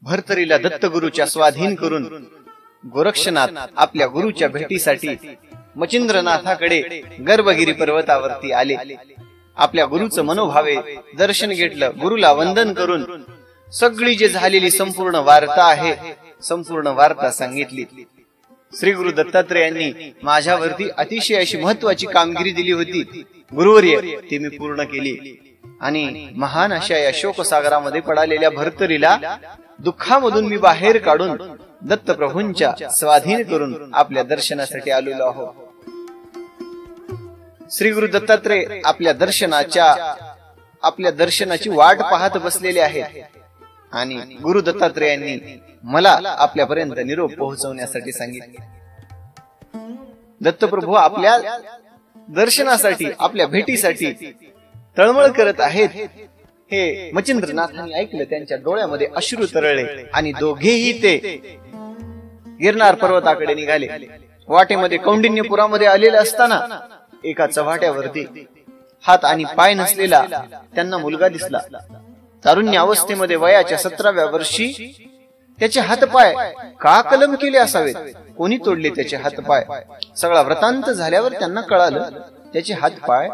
भर्तरीला दत्तगुरूच्या स्वाधीन करून गोरक्षनाथ आपल्या गुरुच्या भेटीसाठी मचिंद्रनाथाकडे गर्भगिरी पर्वतावरती आले. आपल्या गुरुचं मनोभावे दर्शन घेतलं. गुरुला वंदन करून सगळी जे झालेली संपूर्ण वार्ता आहे, संपूर्ण वार्ता सांगितली. श्री गुरु दत्तात्रेयांनी माझ्यावरती अतिशय अशी महत्वाची कामगिरी दिली होती गुरुवर्य, ती मी पूर्ण केली. आणि महान अशा या शोकसागरामध्ये पडालेल्या भर्तरीला दुःखामधून मी बाहेर काढून दत्तप्रभूंच्या स्वाधीन करून आपल्या दर्शनासाठी आलेलो आहोत. श्री गुरु दत्तात्रेय आपल्या दर्शनाची वाट पाहत बसलेले आहेत. आणि गुरु दत्तात्रेयांनी मला आपल्यापर्यंत निरोप पोहोचवण्यासाठी सांगितले. दत्तप्रभू आपल्या दर्शनासाठी, आपल्या भेटीसाठी तळमळ करत आहेत. हे मचिंद्रनाथांनी ऐकलं. त्यांच्या डोळ्यामध्ये अश्रू तरळले आणि दोघेही ते गिरनार पर्वताकडे निघाले. वाटेमध्ये कौंडिन्यपुरामध्ये आलेले असताना एका चव्हाट्यावरती हात आणि पाय नसलेला त्यांना मुलगा दिसला. तारुण्य अवस्थेमध्ये वयाच्या 17व्या वर्षी त्याचे हातपाय का कलम केले असावेत, कोणी तोडले त्याचे हातपाय. सगळा वृत्तांत झाल्यावर त्यांना कळालं त्याचे हातपाय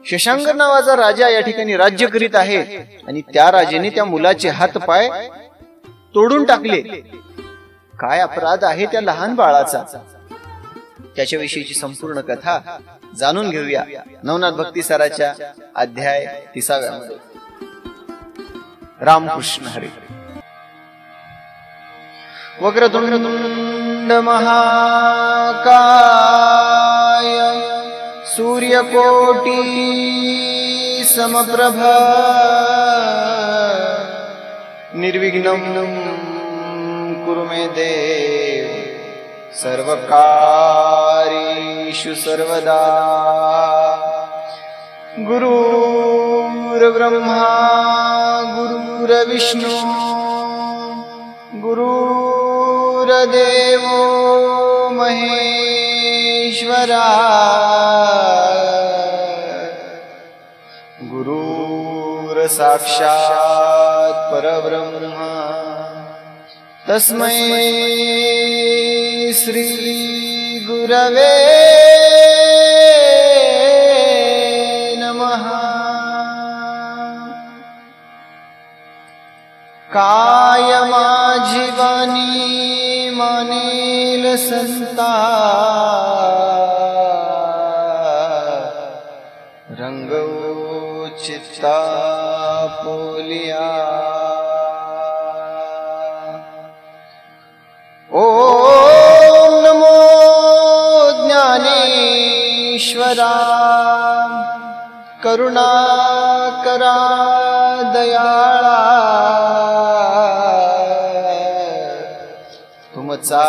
शशांक नावाचा राजा या ठिकाणी राज्य करीत आहे आणि त्या राजाने त्या मुलाचे हातपाय तोडून टाकले. काय अपराध आहे त्या लहान बाळाचा. त्याच्याविषयीची संपूर्ण कथा जाणून घेऊया नवनाथ भक्तिसाराच्या अध्याय 30व्या मध्ये. रामकृष्ण हरी. वक्रतुंड महाकाय सूर्यकोटी समप्रभ निर्विघ्नं कुरु मे देव सर्वकार्येषु सर्वदा. गुरुर्ब्रह्मा गुरुर्विष्णु गुरुर्देवो महेश्वरा गुरुर्साक्षात् परब्रह्म तस्मै श्री गुरवे नमः. काय माझी वाणी मानेल संता रंग चित्ता पोलिया. ओम नमो ज्ञानेश्वरा करुणाकरा दयाळा. तुमचा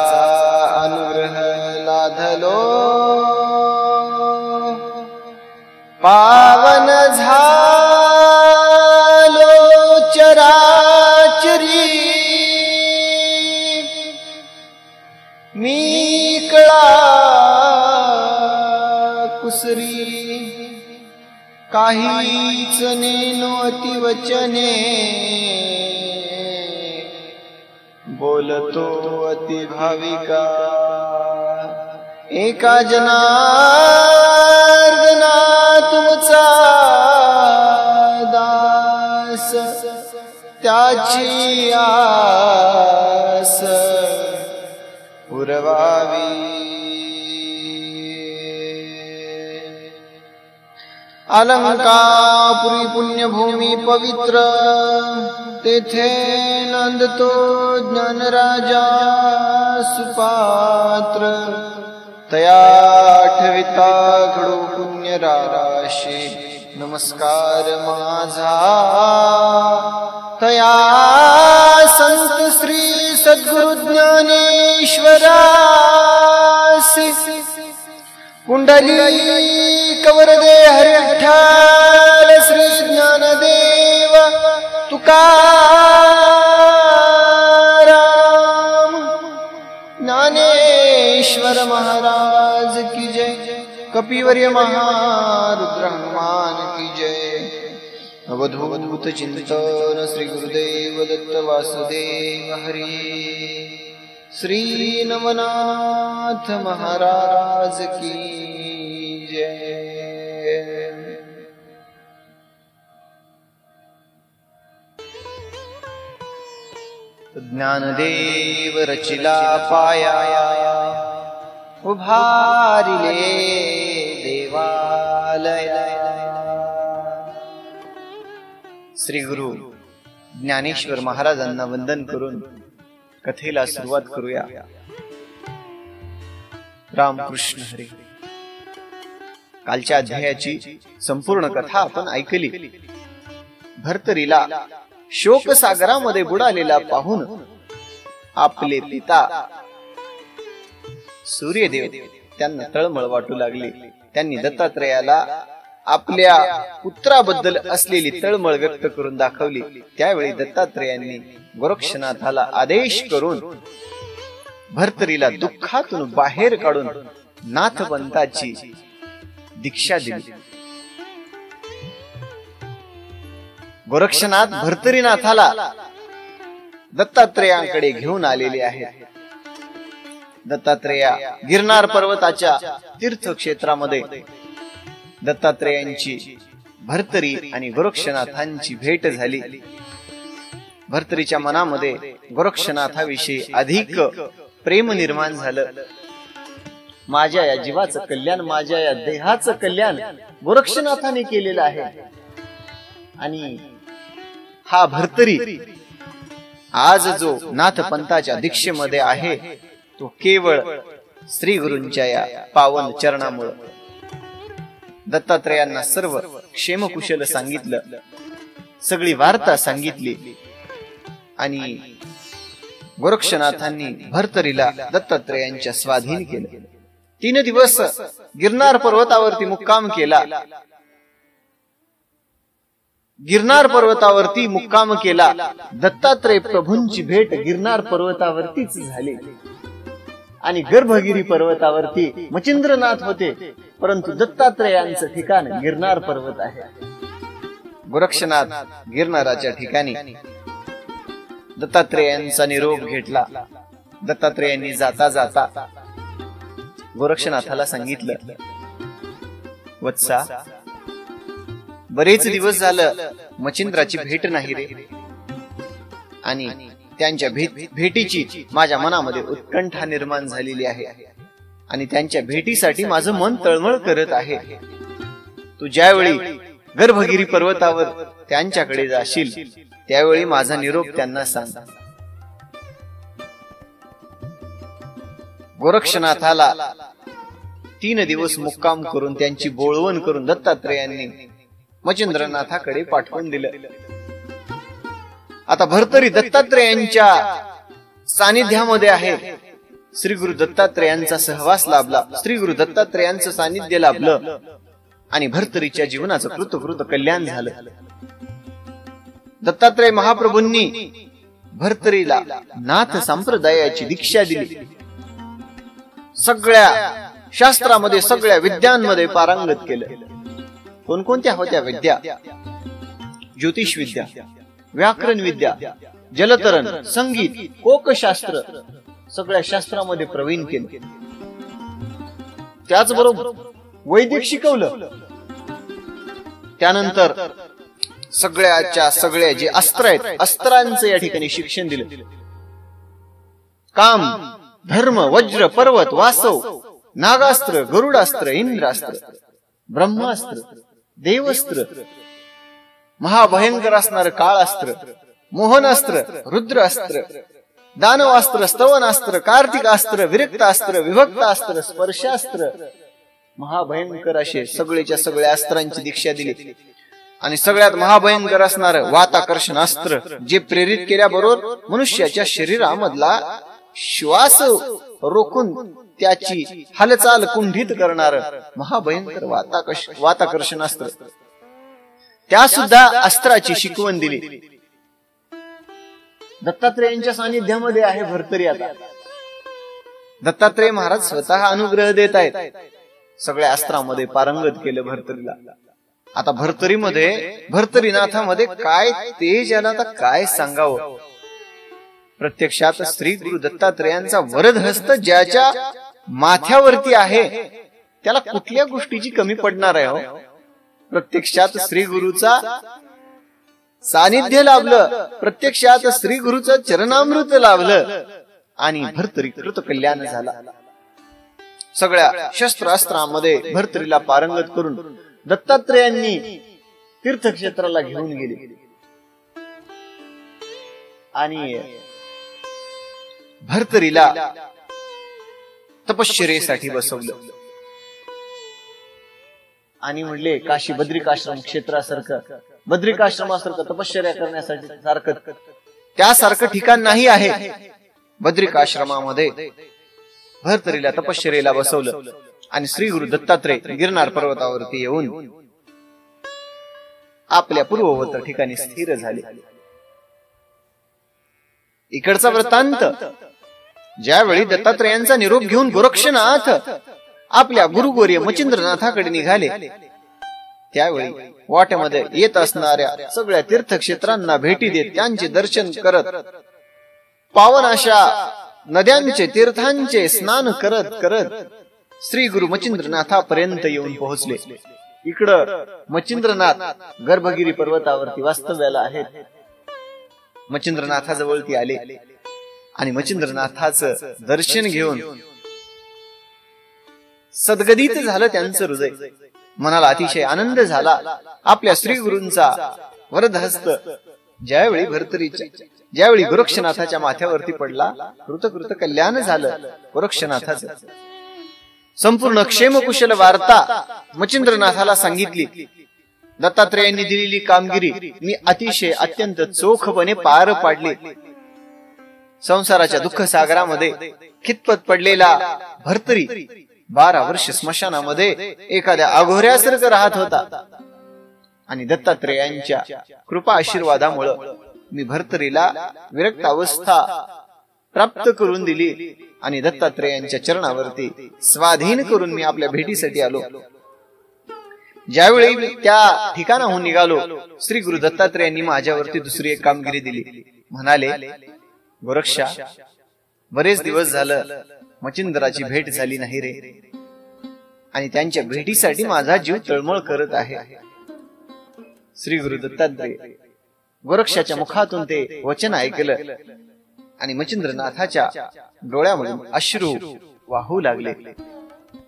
अनुग्रह लाधलो पावन झालो चराचरी. मी कळा कुसरी काहीच नेनो अतिवचने. बोलतो अति भाविका एका जनार्दना तुमचा दास. त्याची आस पुरवावी. अलंकापुरी पुण्यभूमी पवित्र तेथे नंदतो ज्ञानराजा सुपात्र. तया आठविता घडो पुण्य राशी. नमस्कार माझा तया संत श्री सद्गुरु ज्ञानेश्वरासी. कुंडली कवरदे हरि विठ्ठल श्री ज्ञानदेव तुकाराम ज्ञानेश्वर महाराज की जय. कपिवर्य महारुद्र हनुमान की जय. अवधूत चिंतन श्री गुरुदेव दत्त वासुदेव हरी। श्री नवनाथ महाराज की जय। ज्ञानदेव रचिला पाया उभारिले देवालय। श्री गुरु ज्ञानेश्वर महाराजांना वंदन करून कथेला सुरुवात करूया। रामकृष्ण हरी। कालच्या अध्यायाची संपूर्ण कथा आपण ऐकली। भर्तरीला शोक सागरामध्ये बुडालेला पाहून आपले पिता सूर्यदेव त्यांना तळमळ वाटू लागली। त्यांनी दत्तात्रेयाला आपल्या पुत्राबद्दल असलेली तळमळ व्यक्त करून दाखवली। त्यावेळी दत्तात्रेयांनी गोरक्षनाथाला आदेश करून भर्तरीला दुःखातून बाहेर काढून नाथपंथाची दीक्षा दिली। गोरक्षनाथ भर्तरीनाथाला दत्तात्रेयांकडे घेऊन आलेले आहेत। दत्तात्रेया गिरनार पर्वताच्या तीर्थक्षेत्रामध्ये दत्तात्रेयांची भर्तरी आणि गोरक्षनाथांची भेट झाली। भर्तरीच्या मनामध्ये गोरक्षनाथाविषयी अधिक प्रेम निर्माण झालं। माझ्या या जीवाचं कल्याण, माझ्या या देहाचं कल्याण गोरक्षनाथाने केलेलं आहे। आणि हा भर्तरी आज जो नाथपंथाच्या दीक्षेमध्ये आहे तो केवळ श्री गुरूंच्या या पावन चरणामुळे। दत्तात्रेयांना सर्व क्षेमकुशल सांगितलं, सगळी वार्ता सांगितली आणि गोरक्षनाथांनी भर्तरीला दत्तात्रेयांच्या स्वाधीन केलं। 3 दिवस गिरनार पर्वतावरती मुक्काम केला। गिरनार पर्वतावरती मुक्काम केला। दत्तात्रेय प्रभूंची भेट गिरनार पर्वतावरतीच झाली आणि गर्भगिरी पर्वतावरती मच्छिंद्रनाथ होते, परंतु दत्तात्रेयांचं ठिकाण गिरनार पर्वत आहे। गोरक्षनाथ गिरनाराच्या ठिकाणी दत्तात्रेयांचा निरोप घेतला। दत्तात्रेयांनी जाता जाता गोरक्षनाथाला सांगितलं, वत्सा, बरेच दिवस झालं मच्छिंद्राची भेट नाही रे, आणि त्यांच्या भेटीची माझ्या मनामध्ये उत्कंठा निर्माण झालेली आहे आणि त्यांच्या भेटीसाठी माझं मन तळमळ करत आहे। तू ज्यावेळी गर्भगिरी पर्वतावर त्यांच्याकडे जाशील त्यावेळी माझा निरोप त्यांना सांग। गोरक्षनाथाला 3 दिवस मुक्काम करून त्यांची बोळवण करून दत्तात्रेयांनी मच्छिंद्रनाथाकडे पाठवून दिलं। आता भर्तरी दत्तात्रेयांच्या सानिध्यामध्ये आहे। श्री गुरु दत्तात्रेयांचा सहवास लाभला, श्री गुरु दत्तात्रेयांचं सानिध्य लाभलं आणि भर्तरीच्या जीवनाचं कृतकृत कल्याण झालं। दत्तात्रेय महाप्रभूंनी भर्तरीला नाथ संप्रदायाची दीक्षा दिली। सगळ्या शास्त्रामध्ये, सगळ्या विद्यांमध्ये पारंगत केलं। कोणकोणत्या होत्या विद्या? ज्योतिष विद्या, व्याकरण विद्या, जलतरण, संगीत, कोकशास्त्र, सगळ्या शास्त्रामध्ये प्रवीण केले। त्याचबरोबर वैदिक शिकवलं। त्यानंतर सगळ्याच्या सगळ्या जे अस्त्र आहेत, अस्त्रांचं या ठिकाणी शिक्षण दिलं। काम, धर्म, वज्र, पर्वत, वासव, नागास्त्र, गरुडास्त्र, इंद्रास्त्र, ब्रह्मास्त्र, देवस्त्र, महाभयंकर असणारं काळास्त्र, मोहनास्त्र, रुद्रास्त्र, दानवास्त्र, स्तवनास्त्र, कार्तिकास्त्र, विरक्तास्त्र, विभक्तास्त्र, स्पर्शास्त्र, महाभयंकर असे सगळेच्या सगळ्या अस्त्रांची दीक्षा दिली। आणि सगळ्यात महाभयंकर असणारं वाताकर्षणास्त्र, जे प्रेरित केल्याबरोबर मनुष्याच्या शरीरामधला श्वास रोखून त्याची हालचाल कुंठित करणार महाभयंकर वाताकर्षणास्त्र, त्या सुद्धा अस्त्राची शिकवण दिली। दत्तात्रेयांच्या सानिध्यामध्ये आहे भर्तरी। आता दत्तात्रेय महाराज स्वतः अनुग्रह देत आहेत। सगळ्या अस्त्रामध्ये पारंगत केलं भर्तरीला। आता भर्तरीनाथामध्ये काय तेज याला आता काय सांगावं. प्रत्यक्षात श्री गुरु दत्तात्रेयांचा वरद हस्त ज्याच्या माथ्यावरती आहे त्याला कुठल्या गोष्टीची कमी पडणार आहे हो. प्रत्यक्षात श्री गुरुचा सानिध्य लाभलं, प्रत्यक्षात श्री गुरुचं चरणामृत लाभलं आणि भर्तरीकृत कल्याण झाला. सगळ्या शस्त्रास्त्रामध्ये भर्तरीला पारंगत करून दत्तात्रेयांनी तीर्थक्षेत्राला घेऊन गेले आणि भर्तरीला तपश्चर्येसाठी बसवलं आणि म्हणले काशी बद्रिकाश्रम क्षेत्रासारखं, बद्रिकाश्रमासारखं तपश्चर्या करण्यासाठी सारखं त्यासारखं ठिकाण नाही आहे. बद्रिकाश्रमामध्ये भर्तरीला तपश्चर्येला बसवलं आणि श्री गुरु दत्तात्रेय गिरनार पर्वतावरती येऊन आपल्या पूर्ववत ठिकाणी स्थिर झाले. इकडचा वृत्तांत, ज्यावेळी दत्तात्रेयांचा निरोप घेऊन गोरक्षनाथ आपल्या गुरुगोर्य मचिंद्रनाथाकडे निघाले त्यावेळी वाट्यामध्ये येत असणाऱ्या सगळ्या तीर्थक्षेत्रांना भेटी देत त्यांचे दर्शन करत पावन अशा नद्यांचे तीर्थांचे स्नान करत करत श्री गुरु मचिंद्रनाथापर्यंत येऊन पोहोचले. इकडं मचिंद्रनाथ गर्भगिरी पर्वतावरती वास्तव्याला आहेत. मचिंद्रनाथाजवळ ती आले आणि मचिंद्रनाथाचं दर्शन घेऊन सद्गदित झालं त्यांचं हृदय. मनाला अतिशय आनंद झाला. आपल्या श्री गुरूंचा वरदहस्त ज्यावेळी गोरक्षनाथाच्या माथ्यावरती पडला, कृतकृत कल्याण झालं गोरक्षनाथाचं. संपूर्ण क्षेमकुशल वार्ता मचिंद्रनाथाला सांगितली. दत्तात्रेयांनी दिलेली कामगिरी मी अतिशय अत्यंत चोखपणे पार पाडली. संसाराच्या दुःख सागरामध्ये खितपत पडलेला भर्तरी 12 वर्ष स्मशानामध्ये एखाद्या अघोऱ्यासारखं राहत होता आणि दत्तात्रेयांच्या कृपा आशीर्वादामुळे मी भर्तरीला विरक्त अवस्था प्राप्त करून दिली आणि दत्तात्रेयांच्या चरणावरती स्वाधीन करून मी आपल्या भेटीसाठी आलो. ज्यावेळी मी त्या ठिकाणाहून निघालो, श्री गुरु दत्तात्रेयांनी माझ्यावरती दुसरी एक कामगिरी दिली. म्हणाले, गोरक्षा, बरेच दिवस झालं मचिंद्राची भेट झाली नाही रे, आणि त्यांच्या भेटीसाठी माझा जीव तळमळ करत आहे. श्री गुरु दत्तात्रेय गोरक्षाच्या मुखातून ते वचन ऐकलं आणि मचिंद्रनाथाच्या डोळ्यामधून अश्रू वाहू लागले.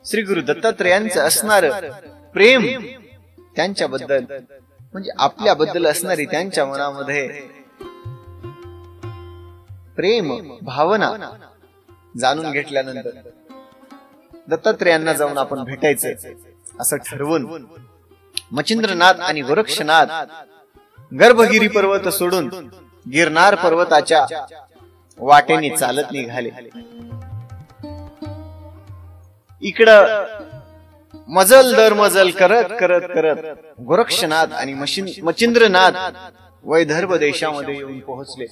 श्री गुरु दत्तात्रेयांचं असणार प्रेम त्यांच्याबद्दल, म्हणजे आपल्याबद्दल असणारी त्यांच्या मनामध्ये प्रेम भावना जाणून घेतल्यानंतर दत्तात्रेयांना जाऊन आपण भेटायचं असं ठरवून मचिंद्रनाथ आणि गोरक्षनाथ गर्भगिरी पर्वत सोडून गिरनार पर्वताच्या वाटेने चालत निघाले. इकडं मजल दर मजल करत करत करत गोरक्षनाथ आणि मचिंद्रनाथ वैदर्भ देशामध्ये येऊन पोहोचले.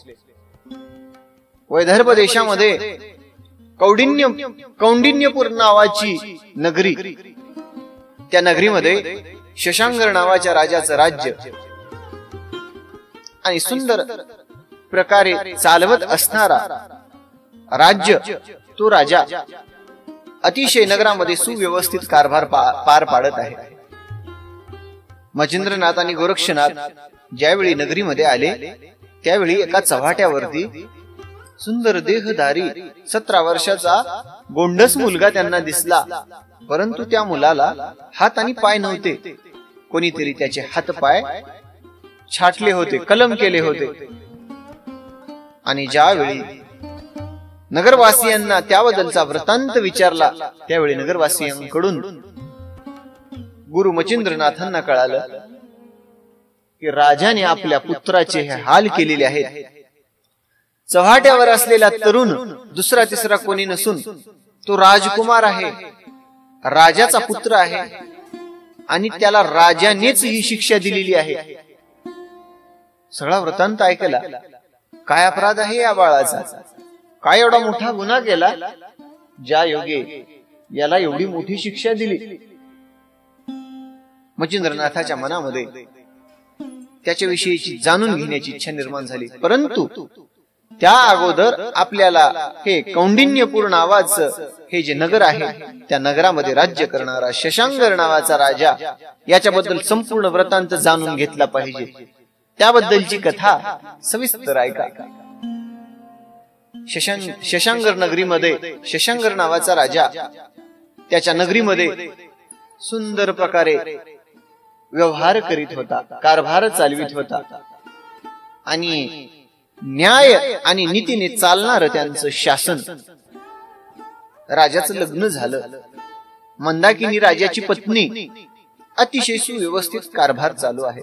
वैदर्भ देशामध्ये कौंडिन्यपूर नावाची नगरी, त्या नगरीमध्ये शशांकर नावाच्या राजाचं राज्य आणि सुंदर प्रकारे चालवत असणारा राज्य तो राजा अतिशय नगरामध्ये सुव्यवस्थित कारभार पार पाडत आहे. मचिंद्रनाथ आणि गोरक्षनाथ ज्यावेळी नगरीमध्ये आले त्यावेळी एका चव्हाट्यावरती सुंदर देहधारी 17 वर्षाचा गोंडस मुलगा त्यांना दिसला. परंतु त्या मुलाला हात आणि पाय नव्हते. कोणीतरी त्याचे हात पाय छाटले होते, कलम केले होते. आणि ज्यावेळी नगरवासियांना त्याबद्दलचा वृत्तांत विचारला त्यावेळी नगरवासियांकडून गुरु मचिंद्रनाथांना कळालं की राजाने आपल्या पुत्राचे हे हाल केलेले आहेत. चव्हाट्यावर असलेला तरुण दुसरा तिसरा कोणी नसून तो राजकुमार आहे, राजाचा पुत्र आहे, आणि त्याला राजानेच ही शिक्षा दिलेली आहे. सगळा वृत्तांत ऐकला. काय अपराध आहे या बाळाचा, काय एवढा मोठा गुन्हा केला ज्या योगे याला एवढी मोठी शिक्षा दिली. मच्छिंद्रनाथाच्या मनामध्ये त्याच्याविषयीची जाणून घेण्याची इच्छा निर्माण झाली. परंतु त्या अगोदर आपल्याला हे कौंडिन्यपूर नावाचं हे जे नगर आहे, त्या नगरामध्ये राज्य करणारा शशांकर नावाचा राजा, याच्याबद्दल संपूर्ण वृत्तांत जाणून घेतला पाहिजे. त्याबद्दलची कथा सविस्तर ऐका. शशांकर नगरीमध्ये शशांकर नावाचा राजा त्याच्या नगरीमध्ये सुंदर प्रकारे व्यवहार करीत होता, कारभार चालवित होता आणि न्याय आणि नीतीने चालणार त्यांचं शासन. राजाचं लग्न झालं. मंदाकिनी राजाची पत्नी. अतिशय सुव्यवस्थित कारभार चालू आहे.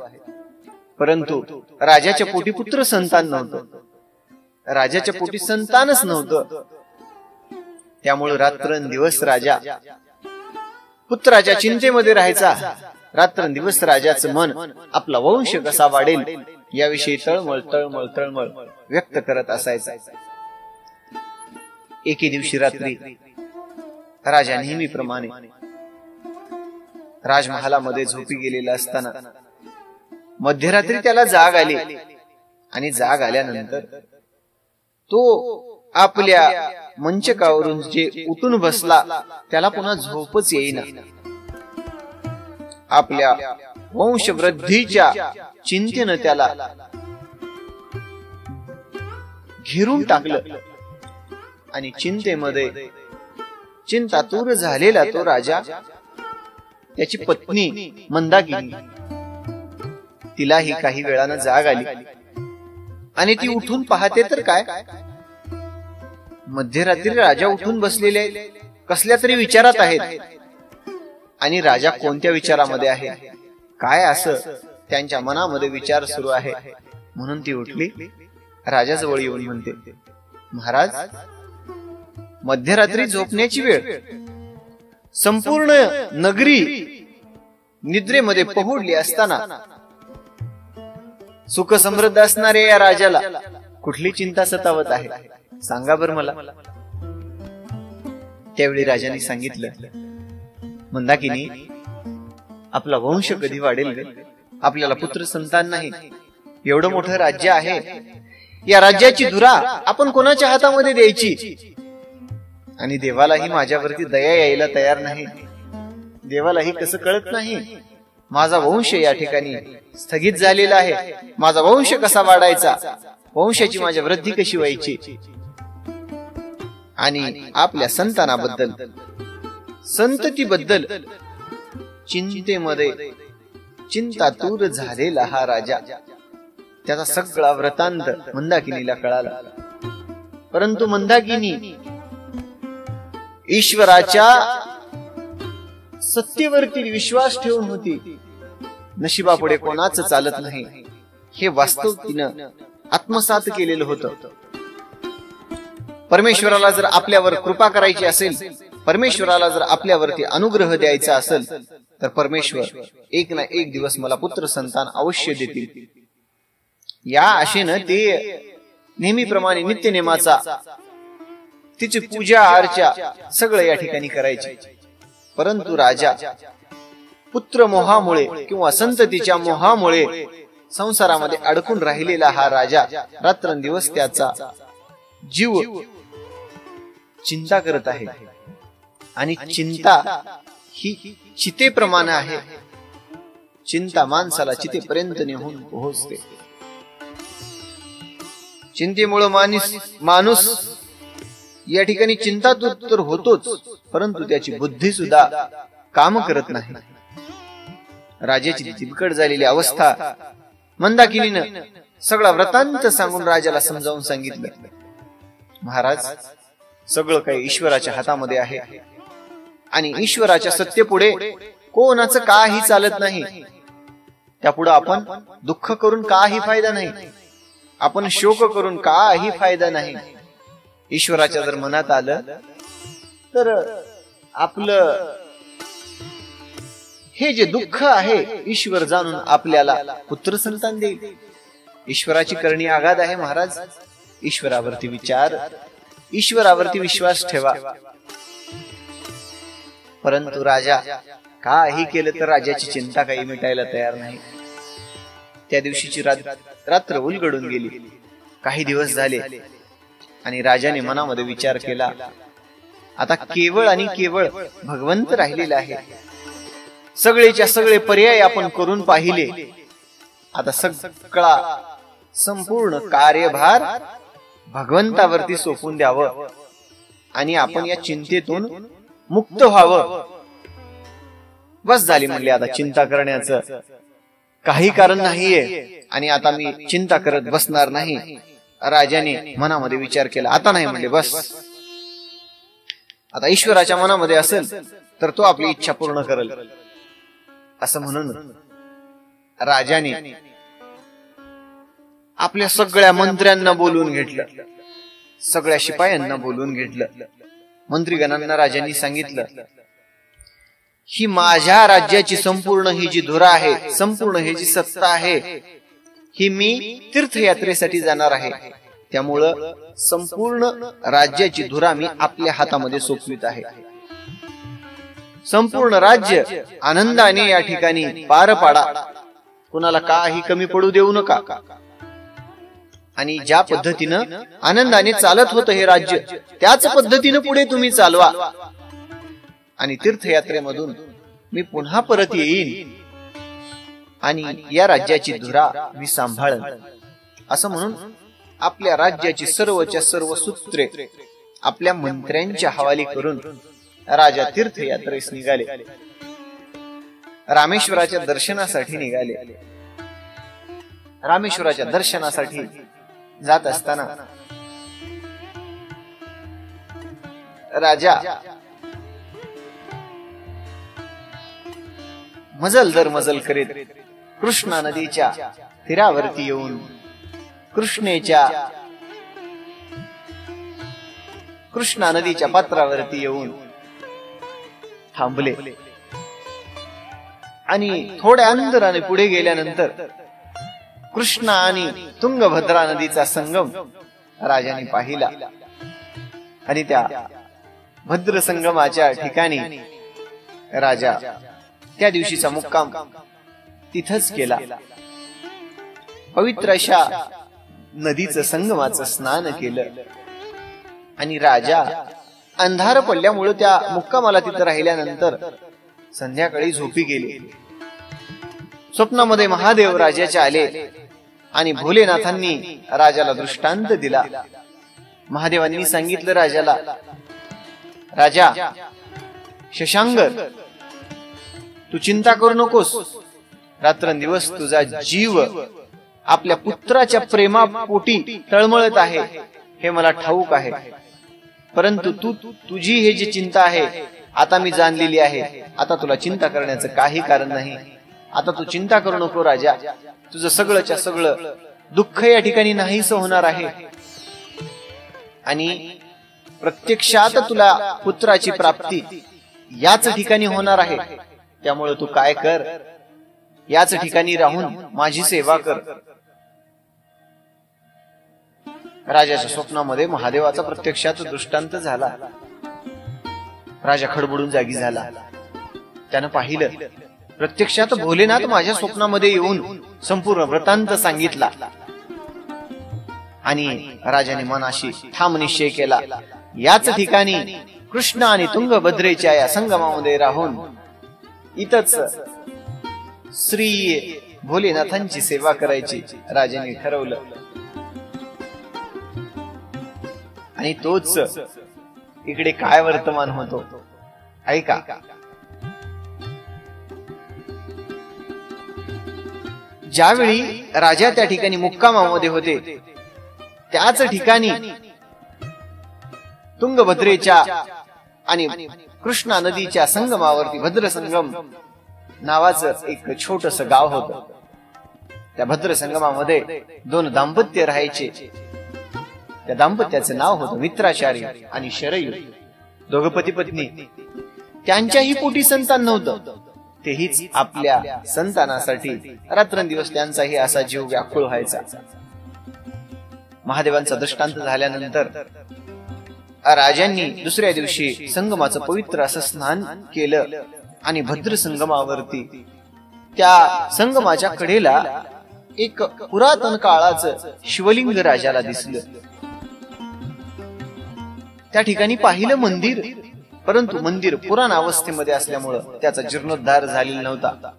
परंतु राजाच्या पोटी पुत्र संतान नव्हतं. राजाच्या पोटी संतानच नव्हतं. त्यामुळे रात्रंदिवस राजा पुत्राच्या चिंतेमध्ये राहायचा. रात्रंदिवस राजाचं मन आपला वंश कसा वाढेल याविषयी तळमळ तळमळ तळमळ व्यक्त करत असायचा. एके दिवशी रात्री राजा नेहमीप्रमाणे राजमहालामध्ये झोपी गेलेला असताना मध्यरात्री त्याला जाग आली. आणि जाग आल्यानंतर तो आपल्या मंचकावरून जे उठून बसला त्याला पुन्हा झोपच येईना. आपल्या वंशवृद्धीच्या चिंतेनं त्याला घेरून टाकलं. आणि चिंतेमध्ये चिंतातूर झालेला तो राजा, त्याची पत्नी मंदाकिनी, तिलाही काही वेळानं जाग आली. आणि ती उठून पाहते तर काय, मध्यरात्री राजा उठून बसलेले कसल्या तरी विचारात आहेत. आणि राजा कोणत्या विचारामध्ये आहे, काय असं त्यांच्या मनामध्ये विचार सुरू आहे. म्हणून ती उठली. राजाजवळ येऊन म्हणते, महाराज, मध्यरात्री झोपण्याची वेळ, संपूर्ण नगरी निद्रेमध्ये पहुडली असताना सुख समृद्ध असणाऱ्या या राजाला कुठली चिंता सतावत आहे, सांगा बर मला. त्यावेळी राजाने सांगितलं, मंदाकिनी, आपला वंश कधी वाढेल? आपल्याला पुत्र संतान नाही. एवढं मोठं राज्य आहे, या राज्याची धुरा आपण कोणाच्या हातामध्ये द्यायची? आणि देवालाही माझ्यावरती दया यायला तयार नाही. देवालाही कसं कळत नाही, माझा वंश या ठिकाणी स्थगित झालेला आहे. माझा वंश कसा वाढायचा, वंशाची माझ्या वृद्धी कशी व्हायची? आणि आपल्या संतानाबद्दल, संततीबद्दल चिंतेमध्ये चिंतातूर झालेला हा राजा, त्याचा सगळा वृत्तांत मंदाकिनीला कळाला. परंतु मंदाकिनी ईश्वराच्या सत्तेवरती विश्वास ठेवून होती. नशिबापुढे कोणाच चालत नाही हे वास्तव तिनं आत्मसात केलेलं होतं. परमेश्वराला जर आपल्यावर कृपा करायची असेल, परमेश्वराला जर आपल्यावरती अनुग्रह द्यायचा असेल, तर परमेश्वर एक ना एक दिवस मला पुत्र संतान अवश्य देतील. या आशेनं ते नेहमीप्रमाणे नित्यनेमाचा, तिची पूजा अर्चा सगळं या ठिकाणी करायचे. परंतु राजा पुत्र मोहामुळे किंवा संततीच्या मोहामुळे संसारामध्ये अडकून राहिलेला हा राजा रात्रंदिवस त्याचा जीव चिंता करत आहे. आणि चिंता ही चितेप्रमाणे आहे. चिंता माणसाला चितेपर्यंत नेऊन पोहोचते. चिंतेमुळे माणूस या ठिकाणी चिंतातूर तर होतोच, परंतु त्याची बुद्धी सुद्धा काम करत नाही. राजाची तिलकट झालेली अवस्था मंदाकिनीनं सगळा वृत्तांत सांगून राजाला समजावून सांगितलं. महाराज, सगळं काही ईश्वराच्या हातामध्ये आहे आणि ईश्वराच्या सत्तेपुढे कोणाचं काही चालत नाही. त्यापुढे आपण दुःख करून काही फायदा नाही, आपण शोक करून काही फायदा नाही. ईश्वराच्या जर मनात आलं तर आपलं हे जे दुःख आहे ईश्वर जाणून आपल्याला पुत्र संतान देईल. ईश्वराची करणी आगाध आहे महाराज. ईश्वरावरती विचार, ईश्वरावरती विश्वास ठेवा. परंतु राजा काही केलं तर राजाची चिंता काही मिटायला तयार नाही. त्या दिवशीची रात्र उलगडून गेली. काही दिवस झाले आणि राजाने मनामध्ये विचार केला, आता केवळ आणि केवळ भगवंत राहिलेला आहे. सगळेच्या सगळे पर्याय आपण करून पाहिले. आता सगळा संपूर्ण कार्यभार भगवंतावरती सोपून द्यावं आणि आपण या चिंतेतून मुक्त व्हावं. बस झाली म्हणले, आता चिंता करण्याचं काही कारण नाहीये आणि आता मी चिंता करत बसणार नाही. राजाने मनामध्ये विचार केला, आता नाही म्हणले, बस आता ईश्वराच्या मनामध्ये असेल तर तो आपली इच्छा पूर्ण करेल. असं म्हणून राजाने आपल्या सगळ्या मंत्र्यांना बोलवून घेतलं, सगळ्या शिपायांना बोलवून घेतलं. मंत्रीगणांना राजांनी सांगितलं, ही माझ्या राज्याची संपूर्ण ही जी धुरा आहे, संपूर्ण ही जी सत्ता आहे, ही मी तीर्थयात्रेसाठी जाणार आहे. त्यामुळं संपूर्ण राज्याची धुरा मी आपल्या हातामध्ये सोपवित आहे. संपूर्ण राज्य आनंदाने या ठिकाणी पार पाडा, कुणाला काही कमी पडू देऊ नका. आणि ज्या पद्धतीनं आनंदाने चालत होतं हे राज्य, त्याच पद्धतीनं पुढे तुम्ही चालवा. आणि तीर्थयात्रेमधून मी पुन्हा परत येईन आणि या राज्याची धुरा मी सांभाळन. असं म्हणून आपल्या राज्याची सर्वच्या सर्व सूत्रे आपल्या मंत्र्यांच्या हवाली करून राजा तीर्थयात्रेस निघाले. रामेश्वराच्या दर्शनासाठी निघाले. रामेश्वराच्या दर्शनासाठी जात असताना राजा मजल दर मजल करीत कृष्णा नदीच्या तीरावरती येऊन कृष्णा नदीच्या पात्रावरती येऊन थांबले. आणि थोड्या अंतराने पुढे गेल्यानंतर कृष्णा आणि तुंगभद्रा नदीचा संगम राजाने पाहिला. आणि त्या भद्र संगमाच्या ठिकाणी राजा त्या दिवशीचा मुक्काम तिथंच केला. पवित्र अशा नदीचं संगमाचं स्नान केलं. आणि राजा अंधार पडल्यामुळे त्या मुक्कामाला तिथं राहिल्यानंतर संध्याकाळी झोपी गेले. स्वप्नामध्ये महादेव राजाचे आले आणि भोलेनाथांनी राजाला दृष्टांत दिला. महादेवांनी सांगितलं राजाला, राजा शशांक, तू चिंता करू नकोस. रात्रंदिवस तुझा जीव आपल्या पुत्राच्या प्रेमापोटी तळमळत आहे हे मला ठाऊक आहे. परंतु तुझी हे जी चिंता आहे आता मी जाणलेली आहे. आता तुला चिंता करण्याचं काही कारण नाही. आता तू चिंता करू नको राजा. तुझं सगळंच्या सगळं दुःख या ठिकाणी नाहीस होणार आहे. आणि प्रत्यक्षात तुला पुत्राची प्राप्ती याच ठिकाणी होणार आहे. त्यामुळे तू काय कर, याच ठिकाणी राहून माझी सेवा कर. राजाच्या स्वप्नामध्ये महादेवाचा प्रत्यक्षात दृष्टांत झाला. राजा खडबडून जागी झाला. त्यानं पाहिलं, प्रत्यक्षात भोलेनाथ माझ्या स्वप्नामध्ये येऊन संपूर्ण वृत्तांत सांगितला. आणि राजाने मनाशी ठाम निश्चय केला, याच ठिकाणी कृष्ण आणि तुंगभद्रेच्या या संगमामध्ये राहून इथंच श्री भोलेनाथांची सेवा करायची राजाने ठरवलं. आणि तोच इकडे काय वर्तमान होतो ऐका. ज्यावेळी राजा त्या ठिकाणी मुक्कामामध्ये होते, त्याच ठिकाणी तुंगभद्रेच्या आणि कृष्णा नदीच्या संगमावरती भद्रसंगम नावाचं एक छोटस गाव होतं. त्या भद्रसंगमामध्ये दोन दाम्पत्य राहायचे. त्या दाम्पत्याचं नाव होतं मित्राचार्य आणि शरयू. दोघं पती पत्नी. त्यांच्याही पोटी संतान नव्हतं. तेहीच आपल्या संतानासाठी रात्रंदिवस त्यांचाही असा जीव व्याकुळ व्हायचा. महादेवांचा दृष्टांत झाल्यानंतर राजांनी दुसऱ्या दिवशी संगमाचं पवित्र असं स्नान केलं आणि भद्र संगमावरती त्या संगमाच्या कडेला एक पुरातन काळाचं शिवलिंग राजाला दिसलं. त्या ठिकाणी पाहिलं मंदिर, परंतु मंदिर पुराण अवस्थेमध्ये असल्यामुळं त्याचा जीर्णोद्धार झालेला नव्हता.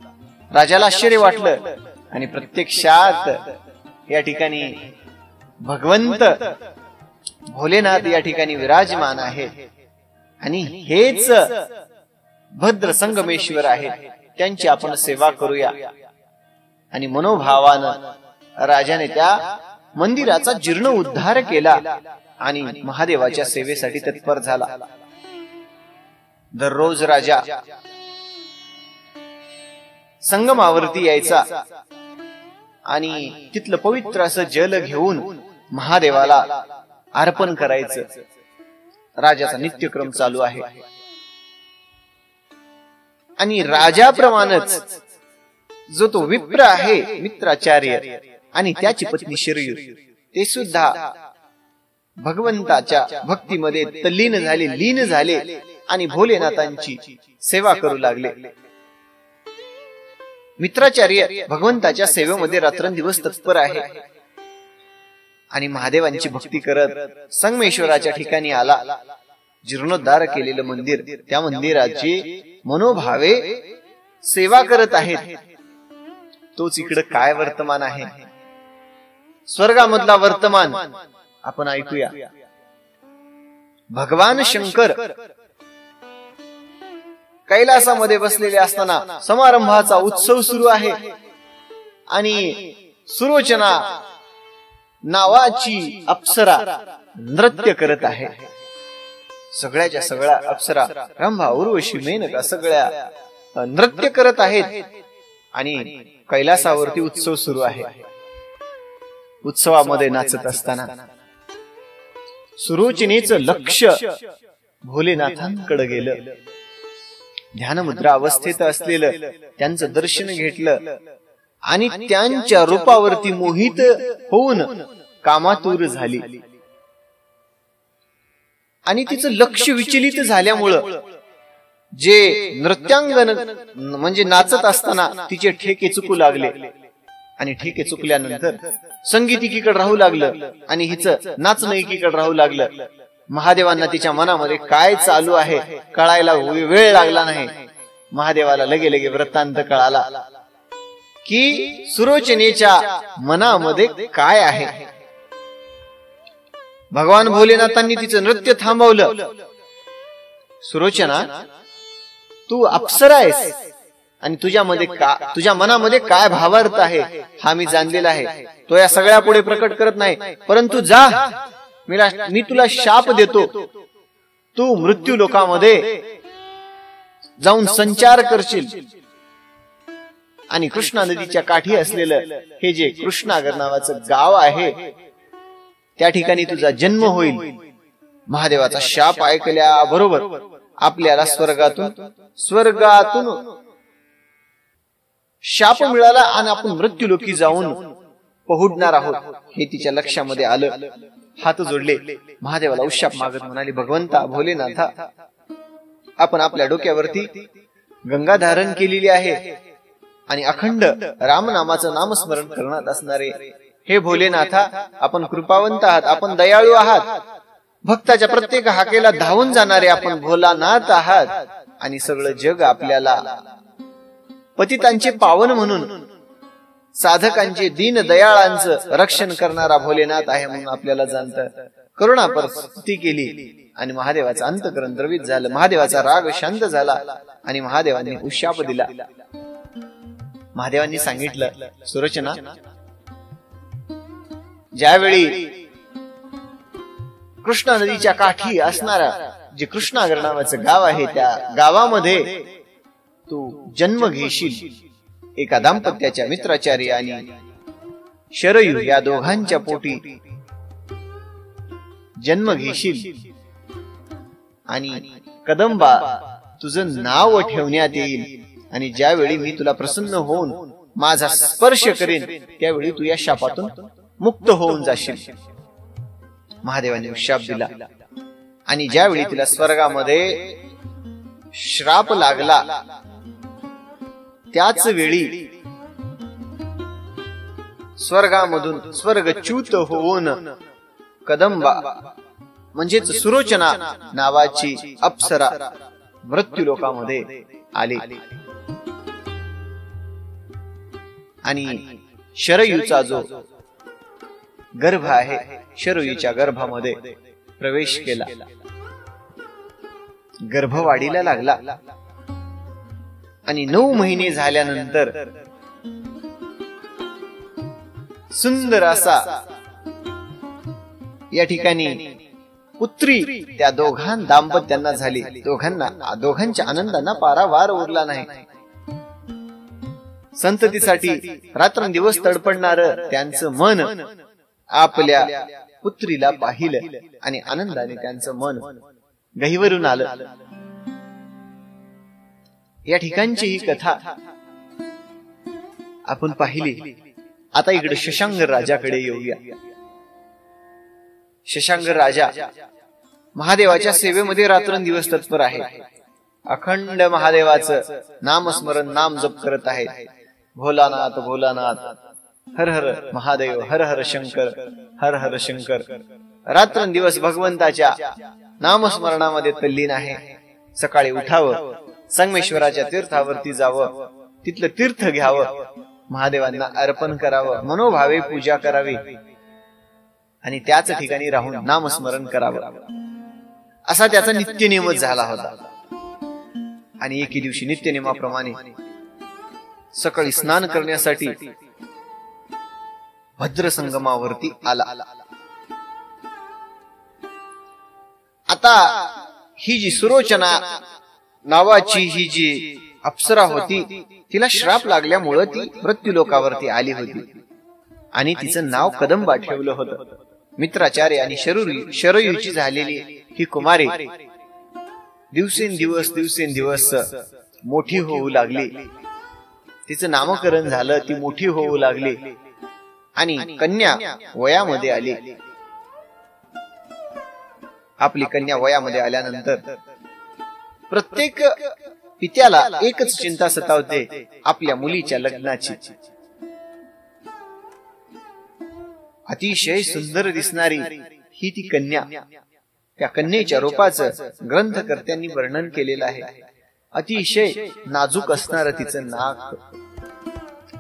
राजाला आश्चर्य वाटलं आणि प्रत्यक्षात या ठिकाणी भगवंत भोलेनाथ या ठिकाणी विराजमान आहेत आणि हेच भद्र संगमेश्वर आहेत. त्यांची आपण सेवा करूया. आणि मनोभावानं राजाने त्या मंदिराचा जीर्ण उद्धार केला आणि महादेवाच्या सेवेसाठी तत्पर झाला. दररोज राजा संगमावरती यायचा आणि तिथलं पवित्र असं जल घेऊन महादेवाला अर्पण करायचं. राजाचा नित्यक्रम चालू आहे. आणि राजाप्रमाणेच जो तो विप्र आहे मित्राचार्य आणि त्याची पत्नी शरयू, ते सुद्धा भगवंताच्या भक्तीमध्ये लीन झाले आणि भोलेनाथांची सेवा करू लागले. मित्राचार्य भगवंताच्या सेवेमध्ये रात्रंदिवस तत्पर आहे आणि महादेवांची भक्ती करत संगमेश्वराच्या ठिकाणी आला. जीर्णोद्धार केलेलं मंदिर, त्या मंदिराची मनोभावे सेवा करत आहेत. तोच इकडे काय वर्तमान आहे, स्वर्गामधला वर्तमान आपण ऐकूया. भगवान शंकर कैलासामध्ये बसलेले असताना समारंभाचा उत्सव सुरू आहे आणि सुरोचना नावाची अप्सरा नृत्य करत आहे. सगळ्याच्या सगळ्या अप्सरा, रंभा, उर्वशी, मेनका सगळ्या नृत्य करत आहेत आणि कैलासावरती उत्सव सुरू आहे. उत्सवामध्ये नाचत असताना सुरोचनेचं लक्ष भोलेनाथांकडे गेलं. ध्यानमुद्रा अवस्थेत असलेलं त्यांचं दर्शन घेतलं आणि त्यांच्या रूपावरती मोहित होऊन कामातूर झाली. आणि तिचं लक्ष विचलित झाल्यामुळं जे नृत्यांगन म्हणजे नाचत असताना तिचे ठेके चुकू लागले आणि ठेके चुकल्यानंतर संगीत एकीकडे राहू लागलं आणि हिचं नाचणं एकीकडे राहू लागलं. महादेवांना तिच्या मनामध्ये काय चालू आहे कळायला वेळ लागला नाही. महादेवाला लगे लगे वृत्तांत कळाला की सुरोचनेच्या मनामध्ये काय आहे. भगवान भोलेनाथांनी तिचं नृत्य थांबवलं. सुरोचना, तू अप्सरा आहेस आणि तुझ्या मनामध्ये काय भावार्थ आहे हा मी जाणलेला आहे. तो या सगळ्या पुढे प्रकट करत नाही, परंतु जा, मी तुला शाप देतो. तू मृत्यू लोकामध्ये जाऊन संचार करशील आणि कृष्णा नदीच्या काठी असलेलं हे जे कृष्णागर नावाचं गाव आहे त्या ठिकाणी तुझा जन्म होईल. महादेवाचा शाप ऐकल्याबरोबर आपल्याला स्वर्गातून शाप मिळाला आणि आपण मृत्यूलोकी जाऊन पोहोचणार आहोत हे तिच्या लक्षामध्ये आलं. हात जोडले, महादेवाला उशाप मागत म्हणाले, भगवंता भोलेनाथा, आपण आपल्या डोक्यावरती गंगा धारण केलेली आहे आणि अखंड रामनामाचं नामस्मरण करण्यात असणारे हे भोलेनाथा, आपण कृपावंत आहात, आपण दयाळू आहात, भक्ताच्या प्रत्येक हाकेला धावून जाणारे आपण भोलानाथ आहात आणि सगळं जग आपल्याला पतितांचे पावन म्हणून, साधकांचे दीन दयाळांचं रक्षण करणारा भोलेनाथ आहे म्हणून आपल्याला जाणतं. करुणापर स्तुती केली आणि महादेवाचं अंतकरण द्रवित झालं. महादेवाचा राग शांत झाला आणि महादेवांनी उशाप दिला. महादेवांनी सांगितलं, सुरोचना, ज्यावेळी कृष्णा नदीच्या काठी असणारा जे कृष्णागर नावाचं गाव आहे त्या गावामध्ये तू जन्म घेशील. एका दाम्पत्याच्या मित्राचार्य आणि शरयू या दोघांच्या पोटी जन्म घेशील आणि कदंबा तुझं नाव ठेवण्यात येईल आणि ज्यावेळी मी तुला प्रसन्न होऊन माझा स्पर्श करेन त्यावेळी तू या शापातून मुक्त होऊन जाशील. महादेवाने शाप दिला आणि ज्यावेळी तिला स्वर्गामध्ये श्राप लागला त्याच वेळी स्वर्गामधून स्वर्गच्युत होऊन कदंबा म्हणजेच सुरोचना नावाची अप्सरा मृत्यूलोकामध्ये आली आणि शरयूचा जो गर्भ आहे शरयूच्या गर्भामध्ये प्रवेश केला. गर्भ वाढीला लागला आणि 9 महिने झाल्यानंतर सुंदर असा या ठिकाणी पुत्री त्या दाम्पत्यांना झाली. दोघांच्या आनंदांना पारावार उरला नाही. संततीसाठी रात्रंदिवस तडपडणार त्यांचं मन आपल्या पुत्रीला पाहिलं आणि आनंदाने त्यांचं मन गहिवरून आलं. या ठिकाणची ही कथा आपण पाहिली. आता इकडे शशांक राजाकडे येऊया. शशांक राजा महादेवाच्या सेवेमध्ये रात्रंदिवस तत्पर आहे. अखंड महादेवाचं नामस्मरण नाम जप करत आहे. भोलानाथ भोलानाथ, हर हर महादेव, हर हर शंकर, हर हर शंकर. रात्रंदिवस भगवंताच्या नामस्मरणामध्ये तल्लीन आहे. सकाळी उठावं, संगमेश्वराच्या तीर्थावरती जावं, तिथलं तीर्थ घ्यावं, महादेवांना अर्पण करावं, मनोभावे पूजा करावी आणि त्याच ठिकाणी राहून नामस्मरण करावं, असा त्याचा नित्यनियमच झाला होता. आणि एके दिवशी नित्यनियमाप्रमाणे सकाळी स्नान करण्यासाठी भद्रसंगमावरती आला. आता ही जी सुरोचना नावाची ही जी अप्सरा होती, तिला श्राप लागल्यामुळं ती मृत्यूलोकावरती आली होती आणि तिचं नाव कदंबा ठेवलं होतं. मित्राचार्य आणि शरयूची झालेली ही कुमारी दिवसेंदिवस मोठी होऊ लागली. तिचं नामकरण झालं, ती मोठी होऊ लागली आणि कन्या वयामध्ये आली. आपली कन्या वयामध्ये आल्यानंतर प्रत्येक पित्याला एकच चिंता सतावते, आपल्या मुलीच्या लग्नाची. अतिशय सुंदर दिसणारी ही ती कन्या. त्या कन्येच्या रूपाचं ग्रंथकर्त्यांनी वर्णन केलेलं आहे. अतिशय नाजूक असणार तिचं नाक,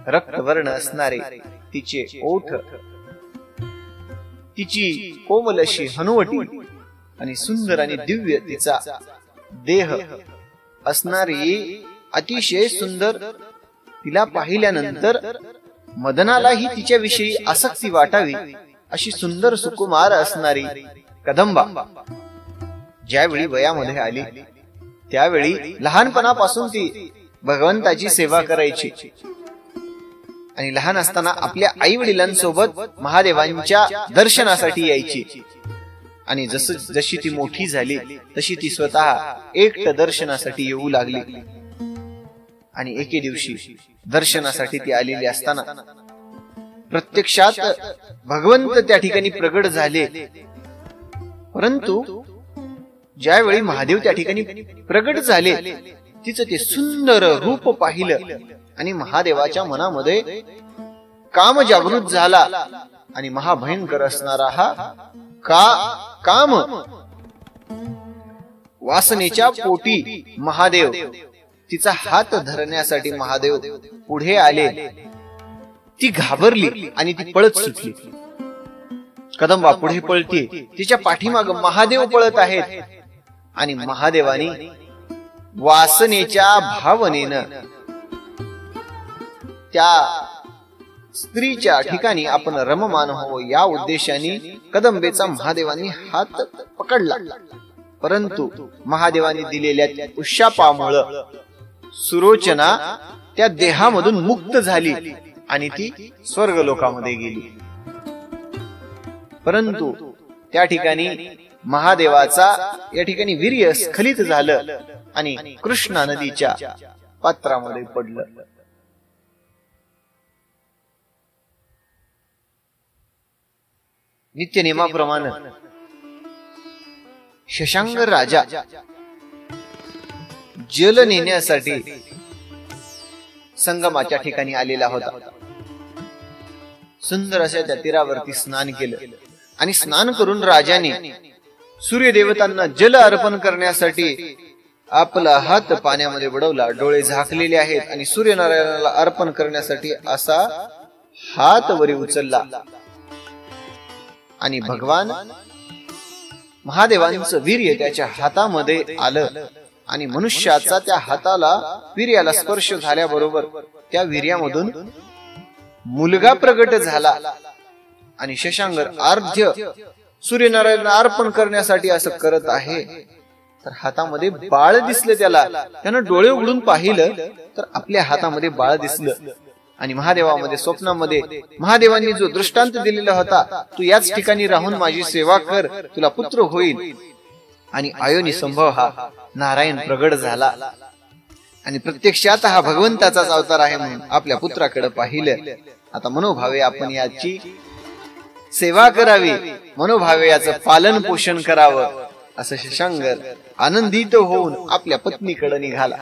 रक्तवर्ण असणारे तिचे ओठ, तिची कोमल अशी हनुवटी आणि सुंदर आणि दिव्य तिचा देह असणारी अतिशय सुंदर. तिला पाहिल्यानंतर मदनालाही तिच्याविषयी आसक्ती वाटावी अशी सुंदर सुकुमार असणारी कदंबा ज्यावेळी वयामध्ये आली, त्यावेळी लहानपणापासून ती भगवंताची सेवा करायची आणि लहान असताना आपल्या आई वडिलांसोबत महादेवांच्या दर्शनासाठी यायची. आणि जशी ती मोठी झाली तशी ती स्वतः एकट दर्शनासाठी येऊ लागली. आणि एके दिवशी दर्शनासाठी ती आलेली असताना प्रत्यक्षात भगवंत त्या ठिकाणी प्रगट झाले. परंतु ज्यावेळी महादेव त्या ठिकाणी प्रगट झाले, तिचं ते सुंदर रूप पाहिलं आणि महादेवाच्या मनामध्ये काम जागृत झाला. आणि महाभयंकर असणारा हा काम वासनेच्या पोटी महादेव तिचा हात धरण्यासाठी महादेव पुढे आले. ती घाबरली आणि ती पळत सुटली. कदंबा पुढे पळते, तिच्या पाठीमाग महादेव पळत आहेत आणि महादेवानी वासनेच्या भावनेनं त्या स्त्रीच्या ठिकाणी आपण रममान हो या उद्देशाने कदंबेचा महादेवांनी हात पकडला. परंतु महादेवांनी दिलेल्या उशापामुळे सुरोचना त्या देहामधून मुक्त झाली आणि ती स्वर्गलोकामध्ये गेली. परंतु त्या ठिकाणी महादेवाचा या ठिकाणी वीर्य स्खलित झालं आणि कृष्णा नदीच्या पात्रामध्ये पडलं. नित्यनेमाप्रमाणे शशांक राजा जल नेण्यासाठी संगमाच्या ठिकाणी आलेला होता. सुंदर अशा त्या तीरावरती स्नान केलं आणि स्नान करून राजाने सूर्यदेवतांना जल अर्पण करण्यासाठी आपला हात पाण्यामध्ये बुडवला. डोळे झाकलेले आहेत आणि सूर्यनारायणाला अर्पण करण्यासाठी असा हात वरी उचलला आणि भगवान महादेवांचं वीर्य त्याच्या हातामध्ये आलं आणि मनुष्याचा त्या हाताला वीर्याला स्पर्श झाल्याबरोबर त्या वीर्यामधून मुलगा प्रगट झाला. आणि शशांकर अर्ध्य सूर्यनारायणाला अर्पण करण्यासाठी असं करत आहे तर हातामध्ये बाळ दिसलं. त्यानं डोळे उघडून पाहिलं तर आपल्या हातामध्ये बाळ दिसलं. आणि महादेवामध्ये स्वप्नामध्ये महादेवांनी जो दृष्टांत दिलेला होता, तू याच ठिकाणी राहून माझी सेवा कर, तुला पुत्र होईल. आणि अयोनी संभव हा नारायण प्रगट झाला आणि प्रत्यक्षात हा भगवंताचाच अवतार आहे म्हणून आपल्या पुत्राकडे पाहिलं. आता मनोभावे आपण याची सेवा करावी, मनोभावे याचं पालन पोषण करावं, असं शशांकर आनंदित होऊन आपल्या निघाला.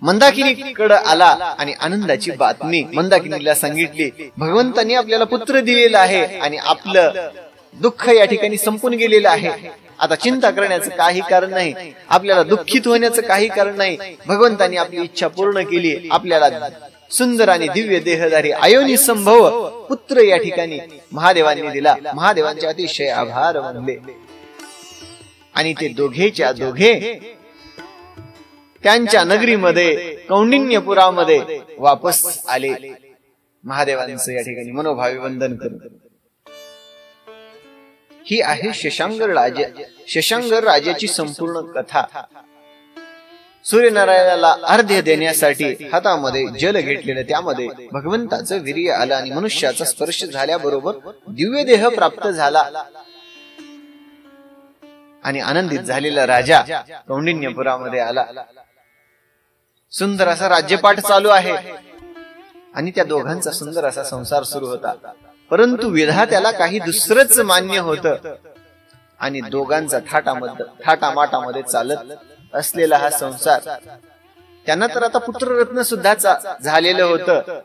मंदाकिनीकडे आला आणि आनंदाची बातमी मंदाकिनीला सांगितली. भगवंतांनी आपल्याला पुत्र दिलेला आहे आणि आपलं दुःख या ठिकाणी संपून गेलेलं आहे. आता चिंता करण्याचं काही कारण नाही, आपल्याला दुःखित होण्याचं काही कारण नाही. भगवंतांनी आपली इच्छा पूर्ण केली, आपल्याला सुंदर आणि दिव्य देहधारी अयोनी संभव पुत्र या ठिकाणी महादेवांनी दिला. महादेवांचे अतिशय आभार मानले आणि ते दोघेच्या दोघे त्यांच्या नगरीमध्ये कौंडिन्यपुरामध्ये वापस आले. महादेवांचं या ठिकाणी मनोभावे वंदन करून. ही आहे शशांकर राजाची संपूर्ण कथा. सूर्यनारायणाला अर्ध्य देण्यासाठी हातामध्ये जल घेतलेलं, त्यामध्ये भगवंताचं वीर्य आलं आणि मनुष्याचा स्पर्श झाल्याबरोबर दिव्य देह प्राप्त झाला. आणि आनंदित झालेला राजा कौंडिन्यपुरामध्ये आला. सुंदर असा राज्यपाठ चालू आहे आणि त्या दोघांचा सुंदर असा संसार सुरू होता. परंतु विधात्याला काही दुसरंच मान्य होतं आणि दोघांचा थाटामाटामध्ये चालत असलेला हा संसार, त्यांना तर आता पुत्ररत्न सुद्धा झालेलं होतं.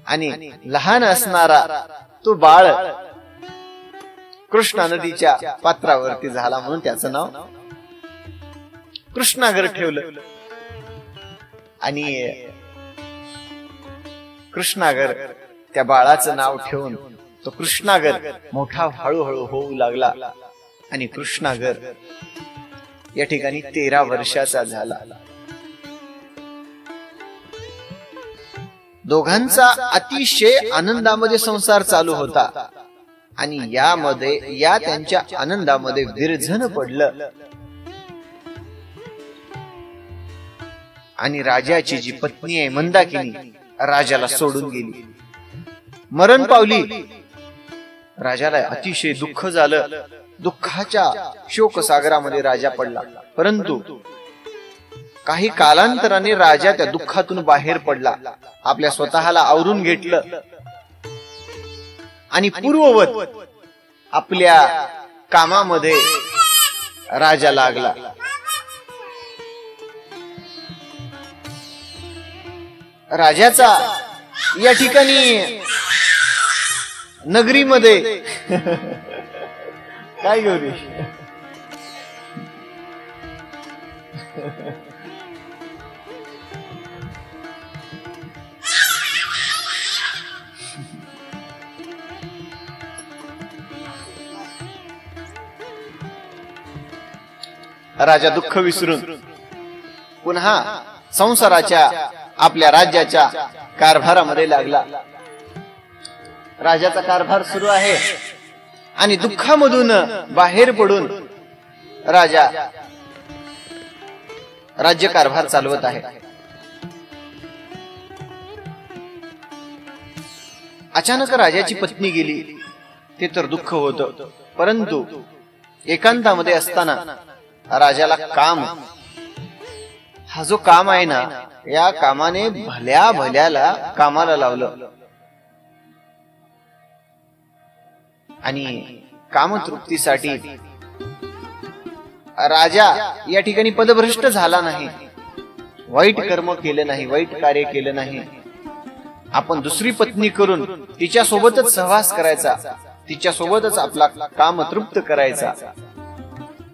आणि लहान असणारा तो बाळ कृष्णा नदीच्या पात्रावरती झाला म्हणून त्याचं नाव कृष्णागर ठेवलं. आणि कृष्णागर त्या बाळाचं नाव ठेवून तो कृष्णागर मोठा हळूहळू होऊ लागला आणि कृष्णागर या ठिकाणी 13 वर्षाचा झाला. दोघांचा अतिशय आनंदामध्ये संसार चालू होता आणि या त्यांच्या आनंदामध्ये विरझण पडलं आणि राजाची जी पत्नी आहे मंदाकिनी राजाला सोडून गेली, मरण पावली. राजाला अतिशय दुःख झालं. दुःखाच्या शोकसागरामध्ये राजा पडला. परंतु काही कालांतराने राजा त्या दुःखातून बाहेर पडला, आपल्या स्वतःला आवरून घेतलं आणि पूर्ववत आपल्या कामामध्ये राजा लागला. राजाचा या ठिकाणी नगरीमध्ये काय गौरी राजा दुःख विसरून पुन्हा संसाराच्या आपल्या राज्याच्या कारभारामध्ये लागला. राजाचा कारभार सुरू आहे आणि दुःखामधून बाहेर पडून राजा राज्यकारभार चालवत आहे. अचानक राजाची पत्नी गेली, ते तर दुःख होतं. परंतु एकांतामध्ये असताना राजाला काम, हा जो काम आहे ना, या कामाने भल्या भल्याला कामाला लावलं आणि कामतृप्तीसाठी राजा या ठिकाणी पदभ्रष्ट झाला नाही. वाईट कर्म केलं नाही, वाईट कार्य केलं नाही, आपण दुसरी पत्नी करून तिच्या सोबतच सहवास करायचा, तिच्या सोबतच आपला काम तृप्त करायचा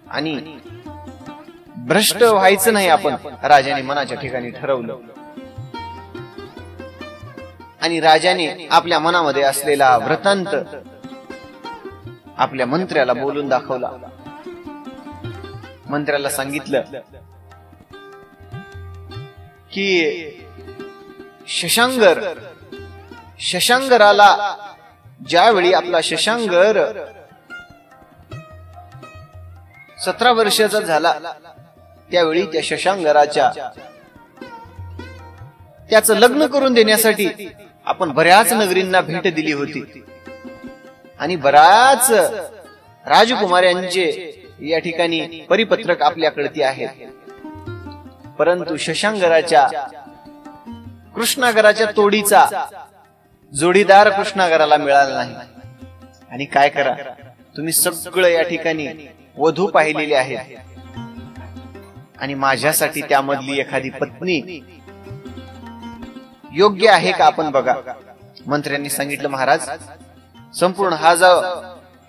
आणि भ्रष्ट व्हायचं नाही आपण राजाने मनाच्या ठिकाणी ठरवलं. आणि राजाने आपल्या मनामध्ये असलेला वृत्तांत आपल्या मंत्र्याला बोलून दाखवला. मंत्र्याला सांगितलं की शशांगराला ज्यावेळी आपला शशांगर 17 वर्षाचा झाला त्यावेळी त्या शशांगराच्या त्याचं लग्न करून देण्यासाठी आपण बऱ्याच नगरींना भेट दिली होती आणि बऱ्याच राजकुमारांचे या ठिकाणी परिपत्रक आपल्याकडे आहेत. परंतु शशांगराच्या कृष्णागराच्या तोडीचा जोडीदार कृष्णागराला मिळाला नाही. आणि काय करा, तुम्ही सगळं या ठिकाणी वधू पाहिलेले आहेत आणि माझ्यासाठी त्यामधली एखादी पत्नी योग्य आहे का आपण बघा. मंत्र्यांनी सांगितलं, महाराज संपूर्ण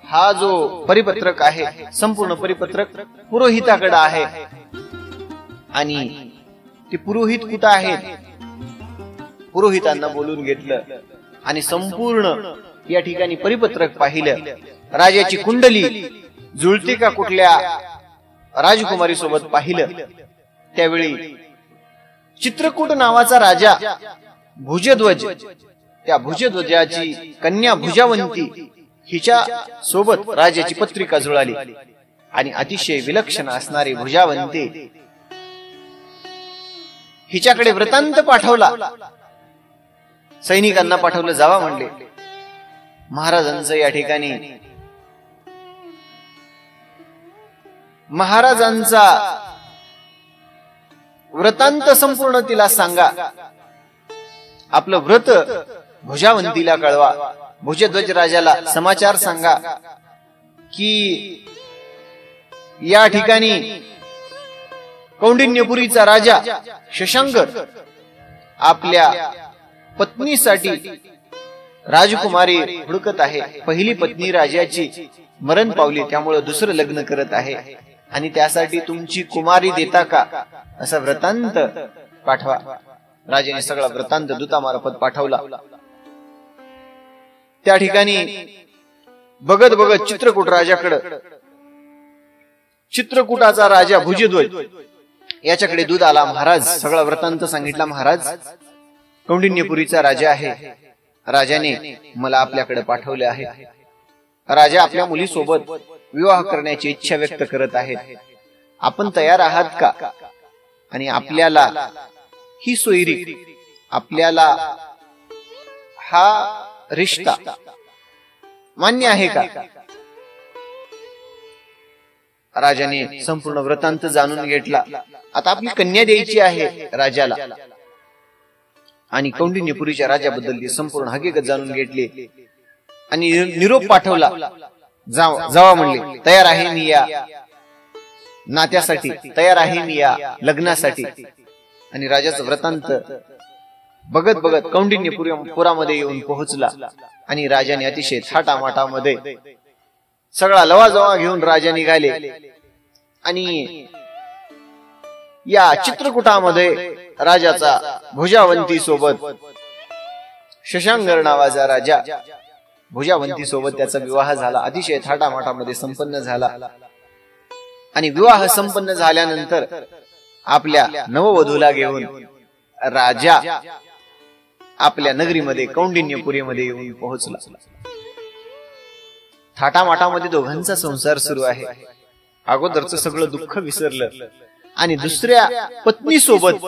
हा जो परिपत्रक आहे, संपूर्ण परिपत्रक पुरोहिताकडे आहे आणि ते पुरोहित कुठं आहेत. पुरोहितांना बोलून घेतलं आणि संपूर्ण या ठिकाणी परिपत्रक पाहिलं. राजाची कुंडली जुळते का कुठल्या राजकुमारी सोबत पाहिलं. त्यावेळी चित्रकूट नावाचा राजा भुजध्वज, त्या भुजध्वजाची कन्या भुजावंती हिच्या सोबत राजाची पत्रिका जुळाली आणि अतिशय विलक्षण असणारी भुजावंती हिच्याकडे वृत्तांत पाठवला. सैनिकांना पाठवलं, जावा म्हणले. महाराजांचं या ठिकाणी महाराजांचा वृत्तांत संपूर्ण तिला सांगा, आपलं व्रत भुजावंतीला कळवा. भुजध्वज राजाला समाचार सांगा की या ठिकाणी कौंडिन्यपुरीचा राजा शशांकर आपल्या पत्नीसाठी राजकुमारी हुडकत आहे. पहिली पत्नी राजाची मरण पावली, त्यामुळे दुसरं लग्न करत आहे आणि त्यासाठी तुमची कुमारी देता का, असा वृत्तांत पाठवा. राजाने सगळा वृत्तांत दूतामार्फत पाठवला. त्या ठिकाणी बघत बघत चित्रकूट राजाकडे, चित्रकूटाचा राजा भुजध्वज याच्याकडे दूध आला. महाराज सगळा वृत्तांत सांगितला. महाराज कौंडिन्यपुरीचा राजा आहे, राजाने मला आपल्याकडे पाठवले आहे. राजा आपल्या मुलीसोबत विवाह करण्याची इच्छा व्यक्त करत आहेत. आपण तयार आहात का? आणि आपल्याला ही सोयरी, आपल्याला हा रिश्ता मान्य आहे का? राजाने संपूर्ण वृत्तांत जाणून घेतला. आता आपली कन्या द्यायची आहे राजाला आणि कौंडिन्यपुरीच्या राजाबद्दल संपूर्ण हकीकत जाणून घेतली आणि निरोप पाठवला. जावा म्हणले, तयार आहे मी या नात्यासाठी, तयार आहे मी या लग्नासाठी. आणि राजाचं वृत्तांत बघत बघत कौंडिन्यपुरामध्ये येऊन पोहोचला आणि राजाने अतिशय थाटामाटामध्ये सगळा लवाजवा घेऊन राजा निघाले. आणि या चित्रकूटामध्ये राजाचा भुजावंती सोबत शशांगर नावाचा राजा भुजावंती सोबत त्याचा विवाह झाला. अतिशय थाटामाटामध्ये संपन्न झाला. आणि विवाह संपन्न झाल्यानंतर आपल्या नववधूला घेऊन राजा आपल्या नगरीमध्ये कौंडिन्यपुरीमध्ये येऊन पोहोचला. थाटामाटामध्ये दोघांचा संसार सुरू आहे. अगोदरचं सगळं दुःख विसरलं आणि दुसऱ्या पत्नी सोबत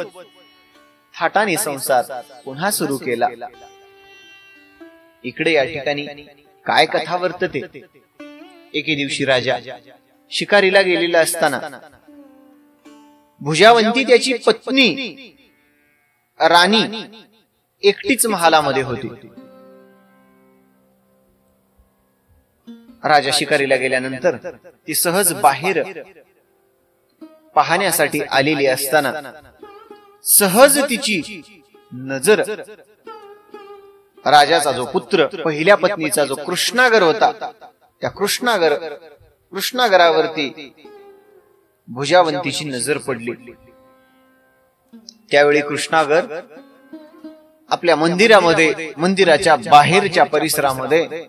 थाटाने संसार पुन्हा सुरू केला. इकडे या ठिकाणी काय कथा वर्तते. एके दिवशी राजा शिकारीला गेलेला असताना भुजावंती त्याची पत्नी राणी एकटीच महालामध्ये होती. राजा शिकारीला गेल्यानंतर ती सहज बाहेर पाहण्यासाठी आलेली असताना सहज तिची नजर राजाचा जो पुत्र, पहिल्या पत्नीचा जो कृष्णागर होता, त्या कृष्णागरावरती भुजावंतीची नजर पडली. त्यावेळी कृष्णागर आपल्या मंदिराच्या बाहेरच्या परिसरामध्ये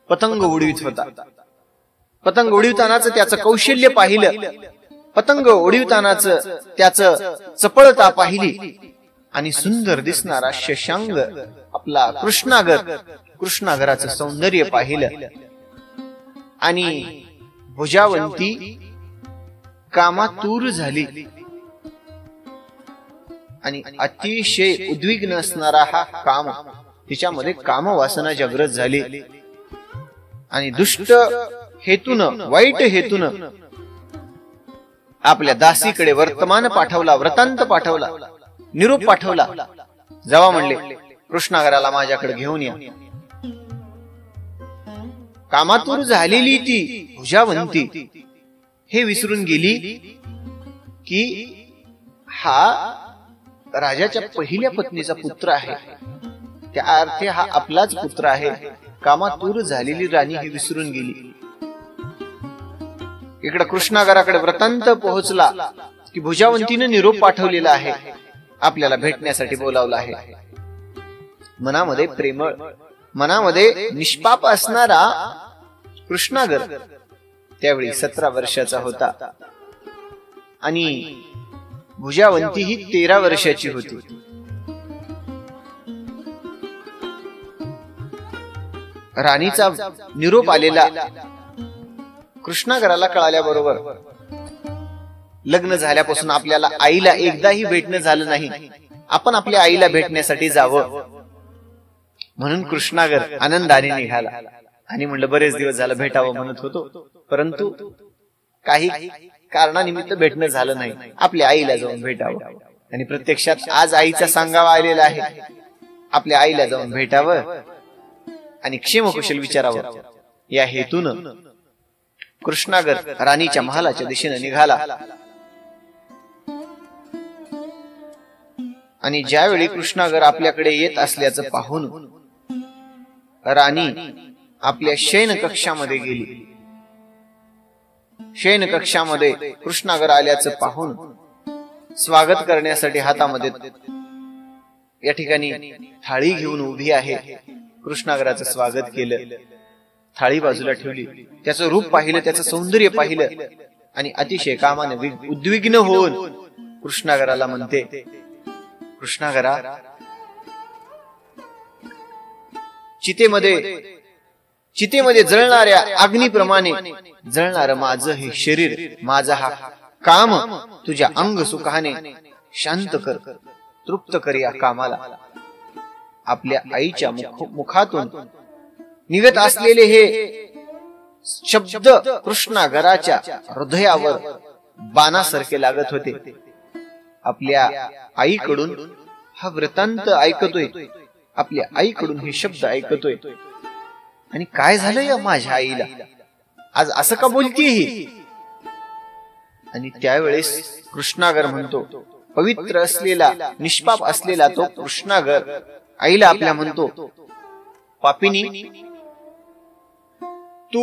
पतंग उडवीत होता. पतंग उडवितानाच त्याचं कौशल्य पाहिलं, पतंग उडवितानाच त्याचं चपळता पाहिली आणि सुंदर दिसणारा शशांग आपला कृष्णागराचं सौंदर्य पाहिलं आणि भुजावंती कामातूर झाली आणि अतिशय उद्विग्न असणारा हा काम, तिच्यामध्ये कामवासना जागृत झाली आणि दुष्ट हेतून, वाईट हेतून आपल्या दासीकडे वर्तमान पाठवला, वृत्तांत पाठवला, निरोप पाठवला. जावा म्हणले, कृष्णागराला माझ्याकडे घेऊन या. कामातूर झालेली ती भुजावंती हे विसरून गेली की हा राजाच्या पहिल्या पत्नीचा पुत्र आहे, त्या अर्थी हा आपलाच पुत्र आहे. कामातूर झालेली राणी ही विसरून गेली. इकडे कृष्णागराकडे वृत्तांत पोहोचला की भुजावंतीने निरोप पाठवलेला आहे, आपल्याला भेटण्यासाठी बोलावलं आहे. मनामध्ये प्रेमळ, मनामध्ये निष्पाप असणारा कृष्णागर त्यावेळी 17 वर्षाचा होता आणि भुजावंती ही 13 वर्षाची होती. राणीचा निरोप आलेला कृष्णागराला कळाल्याबरोबर, लग्न झाल्यापासून आपल्याला आईला एकदाही भेटणं झालं नाही, आपण आपल्या आईला भेटण्यासाठी जावं म्हणून कृष्णागर आनंदाने निघाला आणि म्हणलं बरेच दिवस झालं भेटावं म्हणत होतो, परंतु काही कारणानिमित्त भेटणं झालं नाही, आपल्या आईला जाऊन भेटावं. आणि प्रत्यक्षात आज आईचा सांगावा आलेला आहे, आपल्या आईला जाऊन भेटावं आणि क्षेमकुशल विचारावं. या हेतून कृष्णागर राणीच्या महालाच्या दिशेने निघाला आणि ज्यावेळी कृष्णागर आपल्याकडे येत असल्याचं पाहून राणी आपल्या शयन कक्षामध्ये गेली. शयन कक्षामध्ये कृष्णागर आल्याचं पाहून स्वागत करण्यासाठी हातामध्ये या ठिकाणी थाळी घेऊन उभी आहे. कृष्णागराचं स्वागत केलं, थाळी बाजूला ठेवली, त्याचं रूप पाहिलं, त्याचं सौंदर्य पाहिलं आणि अतिशय कामाने उद्विग्न होऊन कृष्णागराला म्हणते, कृष्णागरा, चितेमध्ये जळणाऱ्या अग्नीप्रमाणे जळणारं माझं हे शरीर, माझा हा काम तुझ्या अंग सुखाने शांत कर, तृप्त कर या कामाला. आपल्या आईच्या मुखातून निघत असलेले हे शब्द कृष्णागराच्या हृदयावर बाणासारखे लागत होते. आपल्या आईकडून हा वृत्तांत ऐकतोय, आपल्या आईकडून हे शब्द ऐकतोय आणि काय झालं या माझ्या आईला, आज असं का बोलतीये ही. आणि त्यावेळेस कृष्णागर म्हणतो, पवित्र असलेला, निष्पाप असलेला तो कृष्णागर आईला आपल्या म्हणतो, पापिनी, तू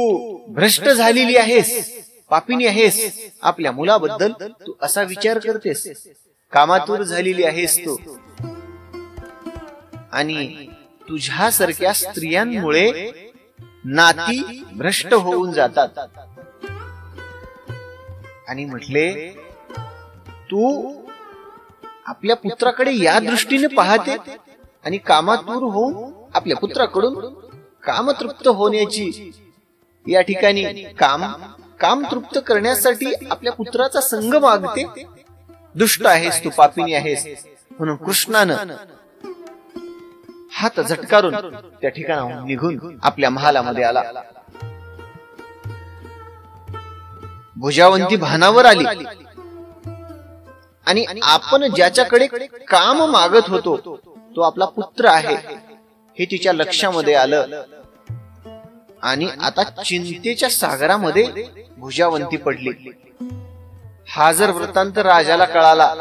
भ्रष्ट झालेली आहेस, पापिनी आहेस, आपल्या मुलाबद्दल तू असा विचार करतेस, कामातूर झालेली आहेस तू आणि तुझ्यासारख्या स्त्रियांमुळे नाती भ्रष्ट होऊन जातात. आणि म्हटले, तू आपल्या पुत्राकडे या दृष्टीने पाहते आणि कामातूर होऊन आपल्या पुत्राकडून कामतृप्त होण्याची, या ठिकाणी काम तृप्त करण्यासाठी आपल्या पुत्राचा संग मागते. दुष्ट आहेस तू, पापिनी आहेस. म्हणून कृष्णानं हात झटकारून त्या ठिकाणाहून निघून आपल्या महालामध्ये आला. भुजावंती भानावर आली आणि आपण ज्याच्याकडे काम मागत होतो तो आपला पुत्र आहे हे तिच्या लक्षामध्ये आलं आणि आता चिंतेच्या सागरामध्ये भुजावंती पडली. हा जर वृत्तांत राजाला कळाला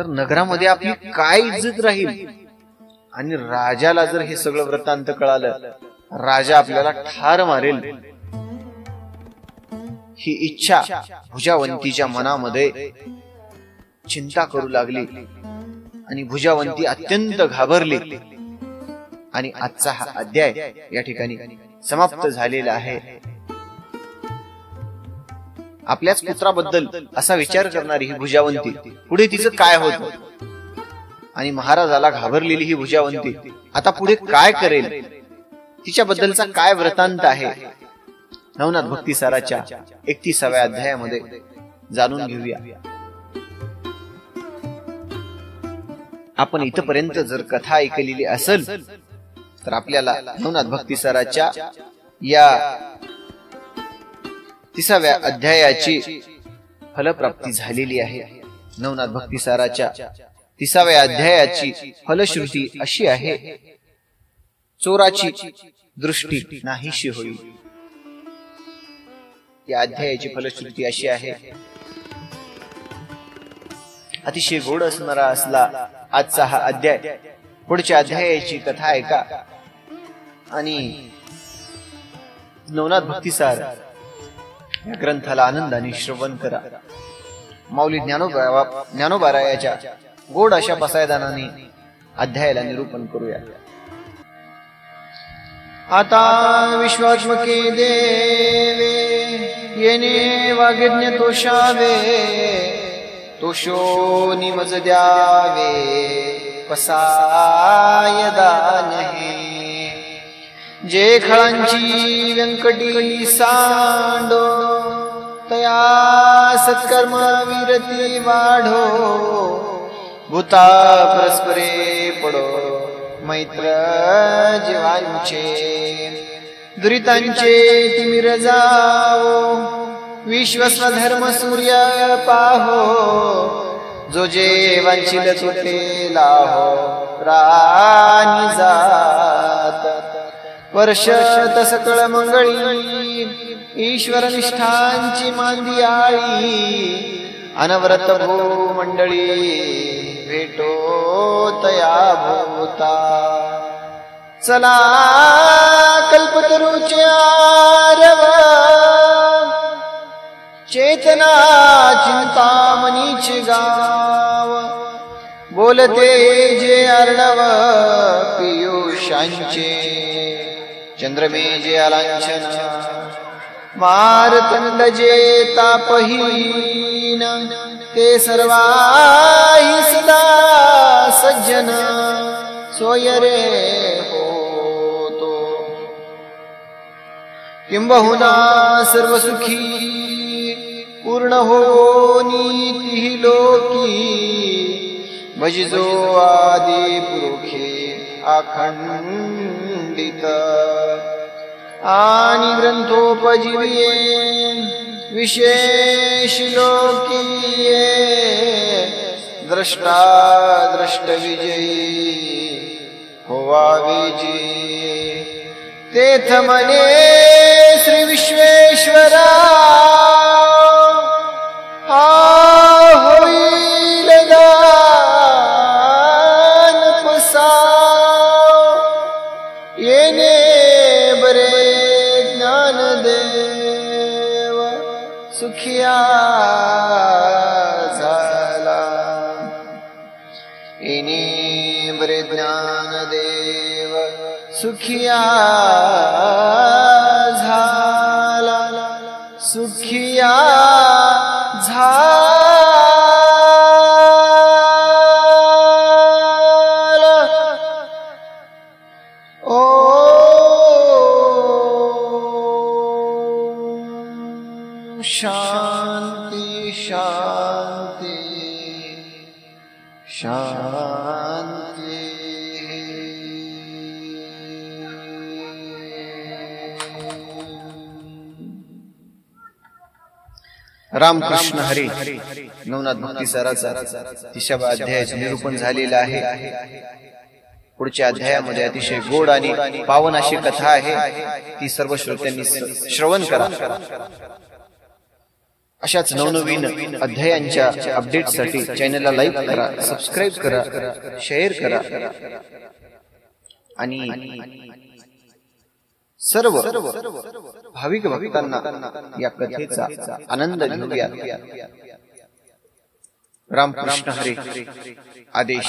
तर नगरामध्ये आपली काय इज्जत राहील. आणि राजाला जर हे सगळं वृत्तांत कळालं, राजा आपल्याला ठार मारेल. ही इच्छा भुजावंतीच्या मनामध्ये चिंता करू लागली आणि भुजावंती अत्यंत घाबरली. आणि आजचा हा अध्याय या ठिकाणी समाप्त झालेला आहे. आपल्याच पुत्राबद्दल असा विचार करणारी ही भुजावंती पुढे तिचं काय होतं, आणि महाराजाला घाबरलेली ही भुजावंती आता पुढे काय करेल, तिच्याबद्दलचा काय वृत्तांत आहे, नवनाथ भक्तिसाराच्या 31व्या अध्यायामध्ये जाणून घेऊया. आपण इथपर्यंत जर कथा ऐकलेली असेल तर आपल्याला नवनाथ भक्तिसाराच्या या 30व्या अध्यायाची फलप्राप्ती झालेली आहे. नवनाथ भक्तिसाराच्या 30व्या अध्यायाची फलश्रुती अशी आहे, चोराची दृष्टी नाहीशी होईल. या अध्यायाची फलश्रुती अशी आहे. अतिशय गोड असणारा असला आजचा हा अध्याय. पुढच्या अध्यायाची कथा ऐका आणि नवनाथ भक्तिसार या ग्रंथाला आनंदाने श्रवण करा. माऊली ज्ञानोबारायाच्या गोड अशा पसायदानाने अध्यायाला निरूपण करूया. आता विश्वात्मके देवे येणे वाग्यज्ञ तोषावे, तोषो निमज द्यावे पसाय दानहे. जे खळांची व्यंकटी सांडो, तया सत्कर्म विरती वाढो. भूता परस्परे पडो मैत्र जीवांचे, दुरितांचे तिमिर जावो. विश्वस्वधर्म सूर्य पाहो, जो जे वांछिल तुटे लाहो. राणी जात वर्ष तसकळ मंगळी, ईश्वर निष्ठांची मांदियाळी. अनवरत भू मंडळी भेटो तया भूता. चला कल्पतरूचे आरव, चेतना चिंतामणीचे गाव. बोलते जे अर्णव पियुषांचे, चंद्रमे जे अलांछन. मारतंड जे तापहीन, ते सर्वाही सदा सज्जन. सोय रे होतो किंबहुना सर्व सुखी, पूर्ण होनी तिहि लोकी. भजिजो आदि पुरुखे अखंडित, आणि ग्रंथोपजीविये विशेष लोकीये. द्रष्टा द्रष्ट विजयी होवावे जी. तेथ मने श्री विश्वेश्वरा, हा होईल दान पसाव. येणे बरे ज्ञानदेव, सुखिया झाला. येणे बरे ज्ञानदेव, सुखिया झाला. सुखिया झाला. शांती शांती शांती. रामकृष्ण हरी. नवनाथ भक्तिसाराचा 30व्या अध्यायाचे निरूपण झालेलं आहे. पुढच्या अध्यायामध्ये अतिशय गोड आणि पावन अशी कथा आहे. ती सर्व श्रोत्यांनी श्रवण करा. अशाच नवनवीन अध्यायांच्या अपडेटसाठी चॅनलला लाईक करा, सबस्क्राईब करा, शेअर करा आणि सर्व भाविक भक्तांना या कथेचा आनंद घेऊया. रामकृष्ण हरी. आदेश.